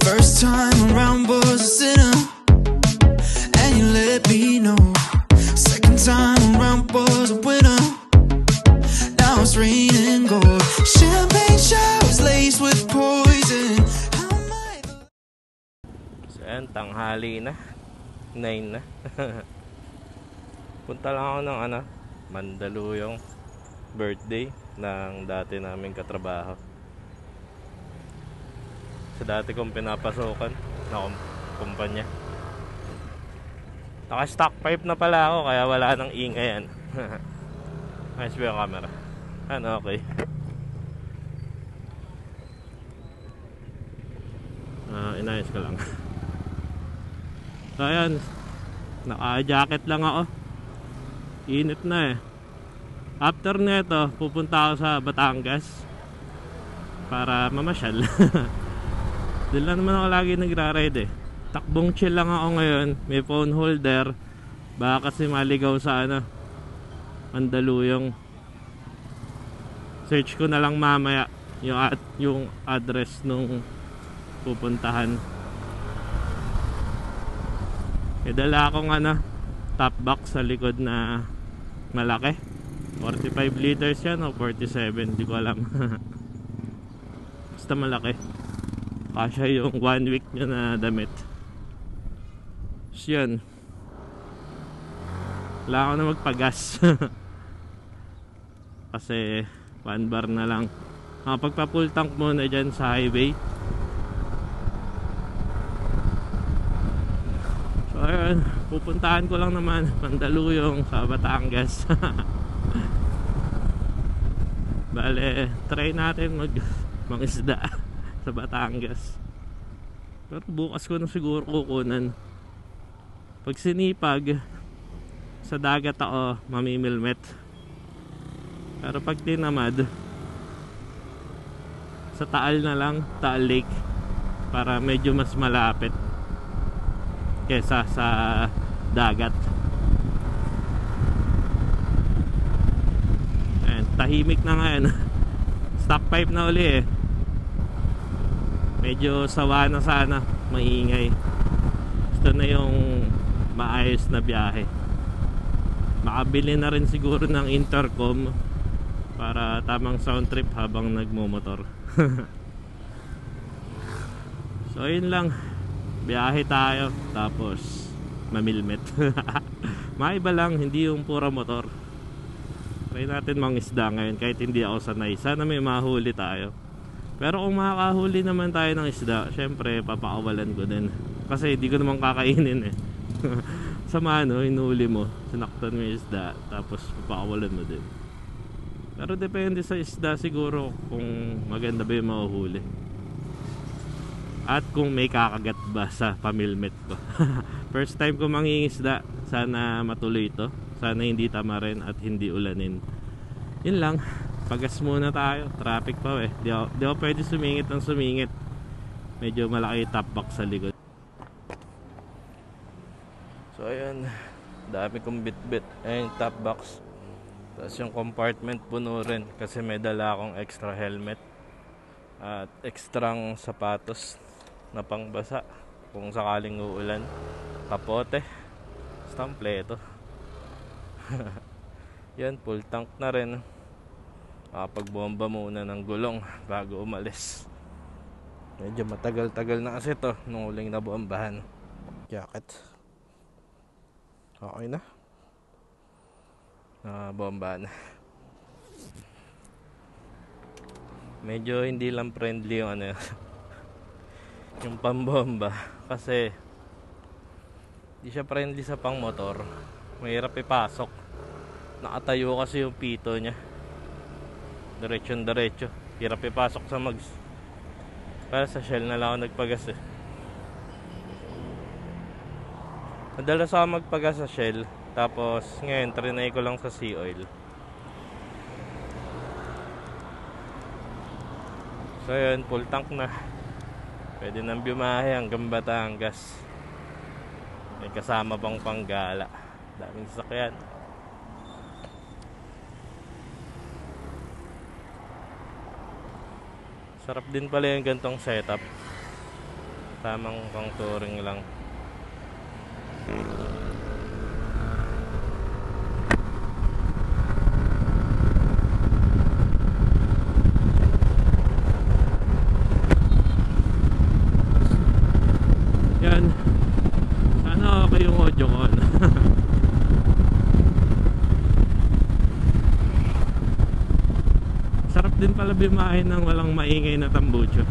First time around was a sinner, and you let me know. Second time around was a winner. Now it's raining gold. Champagne showers laced with poison. So yan, tanghali na. 9 na. Punta lang ako ng Mandaluyong birthday ng dati naming katrabaho. Sa dati kong pinapasokan na kumpanya. Naka stock 5 na pala ako kaya wala nang ingay yan. Nice ba yung camera? Okay. Inayos ko lang. So ayan, naka-jacket lang ako. Init na eh. After neto, pupunta ako sa Batangas para mamasyal. Doon lang naman ako lagi nagra-ride eh. Takbong chill lang ako ngayon. May phone holder. Baka kasi maligaw sa Mandaluyong. Search ko na lang mamaya yung address nung pupuntahan. May dala akong top box sa likod na malaki. 45 liters yan o 47, hindi ko alam. Basta malaki. Kasya yung 1 week nyo na damit. So yun, wala ako na magpagas. Kasi 1 bar na lang. Pagpa full tank muna dyan sa highway. So ayun, pupuntahan ko lang naman Mandaluyong sa Batangas. Bale, try natin mangisda sa Batangas. Pero bukas ko na siguro kukunan. Pag sinipag sa dagat ako, mamimilmet. Pero pag tinamad, sa Taal na lang, Taal Lake, para medyo mas malapit kesa sa dagat. Ayan, tahimik na ngayon. Stock 5 na uli eh. Medyo sawa na sana, maingay. Gusto na yung maayos na biyahe. Makabili na rin siguro ng intercom para tamang sound trip habang nagmumotor. So yun lang, biyahe tayo tapos mamilmet. Maiba lang, hindi yung pura motor. Try natin mangisda ngayon kahit hindi ako sanay. Sana may mahuli tayo. Pero kung makakahuli naman tayo ng isda, syempre papakawalan ko din. Kasi hindi ko naman kakainin eh. Sama hinuli mo, sinaktan mo yung isda, tapos papakawalan mo din. Pero depende sa isda siguro kung maganda ba yung mahuhuli. At kung may kakagat ba sa pamilmet ko. First time ko mangingisda, sana matuloy ito. Sana hindi tamarin at hindi ulanin. Yun lang. Pagas muna tayo, traffic pa eh. Di ako pwede sumingit ng sumingit. Medyo malaki top box sa likod. So ayan, dami kong bit-bit. Ayan yung top box. Tapos yung compartment puno rin kasi may dala akong extra helmet at ekstrang sapatos na pangbasa kung sakaling uulan. Kapote, stampleto. Yan, full tank na rin. Pagbomba muna ng gulong bago umalis. Medyo matagal-tagal na kasi to nung huling nabombahan. Jacket okay na, bomba na. Medyo hindi lang friendly yung yung pambomba kasi hindi siya friendly sa pang motor. Mahirap ipasok, nakatayo kasi yung pito nya diretso, hirap ipasok sa mags. Para sa Shell na lang ako nagpagas eh. Madalas ako magpagas sa Shell, tapos ngayon trinay ko lang sa Sea Oil. So yun, full tank na. Pwede nang biyahe hanggang Batangas. May kasama pang panggala. Daming sasakyan. Sarap din pala yung gantong setup. Tamang pang touring lang. Yan. Sana okay yung audio ko. Sarap din pala bimahin ng walang maingay na tambucho.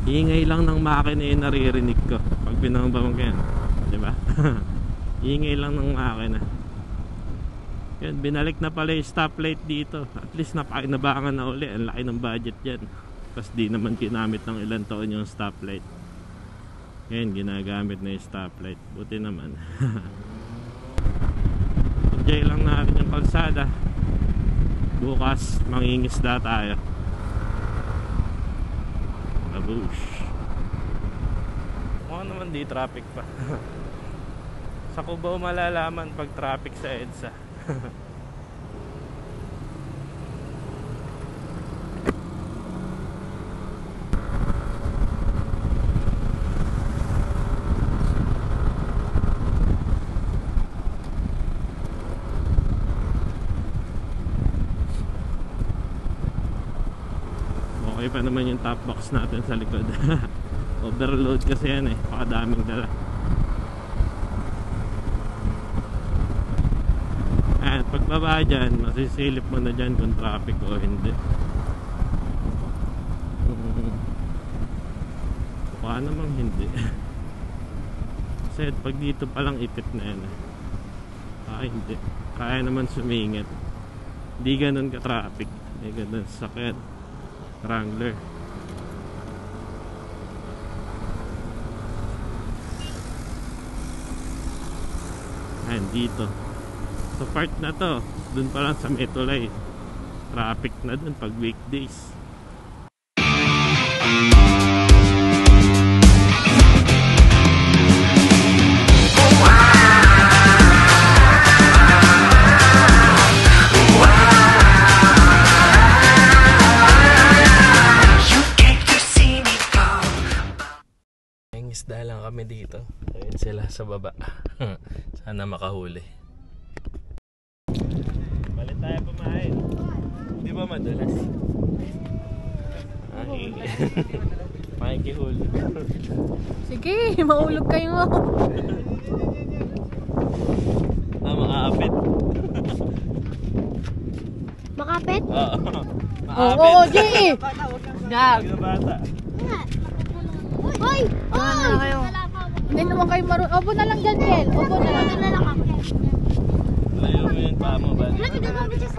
Ingay lang ng makina yung naririnig ko pag pinambamang yan, diba? Ingay lang ng makina. Yan, binalik na pala yung stoplight dito. At least napakinabangan na uli. Ang laki ng budget yan. Tapos di naman ginamit ng ilang taon yung stoplight. Ngayon ginagamit na yung stoplight. Buti naman. Enjoy lang natin yung kalsada. Bukas mangingisda tayo. Abush. Mukha naman di traffic pa. Sa Cubao malalaman pag traffic sa EDSA. Okay pa naman yung top box natin sa likod. Overload kasi yan eh, pakadaming dala. At pagbaba dyan, masisilip mo na dyan kung traffic o hindi. Baka namang hindi. Kasi pag dito palang ipit na yan eh. Hindi, kaya naman sumingit. Hindi ganun ka traffic. Hindi ganun sakit. Wrangler. Ayan dito. Sa part na to, dun pa lang sa Metolay. Traffic na dun pag weekdays. Isda lang kami dito. Ayun sila sa baba. Sana makahuli. Balik tayo pumain. Di ba madalas? Makikihuli. Sige, maulog kayo mo. Makaapit. Makapit? Oo. Oo, Jay. Gag. Bata. Hoy! Hoy! Hindi naman kayo marunong. Opo na lang dyan, Kel. Opo na lang. Layo mo yung paa mo ba? Lapit na lang dyan.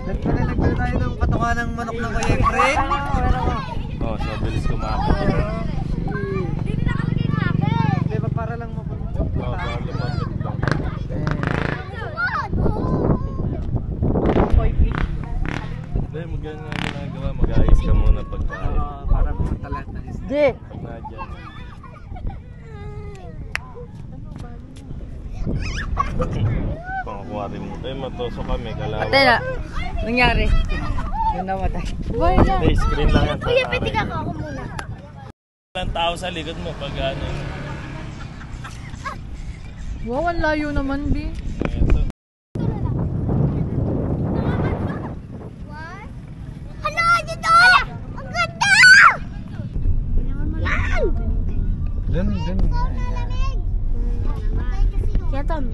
Nagpala tayo ng patuka ng manok ng Kuya Efren. Oo, so bilis kumapit. Hindi nakalagay nga, Kel. Di ba para lang mapapit lang. Oo, para lumapit lang. Hindi, maganda nga ginagawa. Mag-ayos ka muna pagkain. Para pumunta lahat ng isda. Jay. Na dyan. Pang-aquarium mo. Tayo matoso kami, kalawa. Ate na. Nangyari. Yung namatay. Boy na. Hindi, screen lang yan. Kuya, pwede ka ako muna. Walang tao sa likod mo pag ano. Wow, ang layo naman, B. Ito. Hala, dito! Ang ganda! Yan! Dun. Kaya Tom.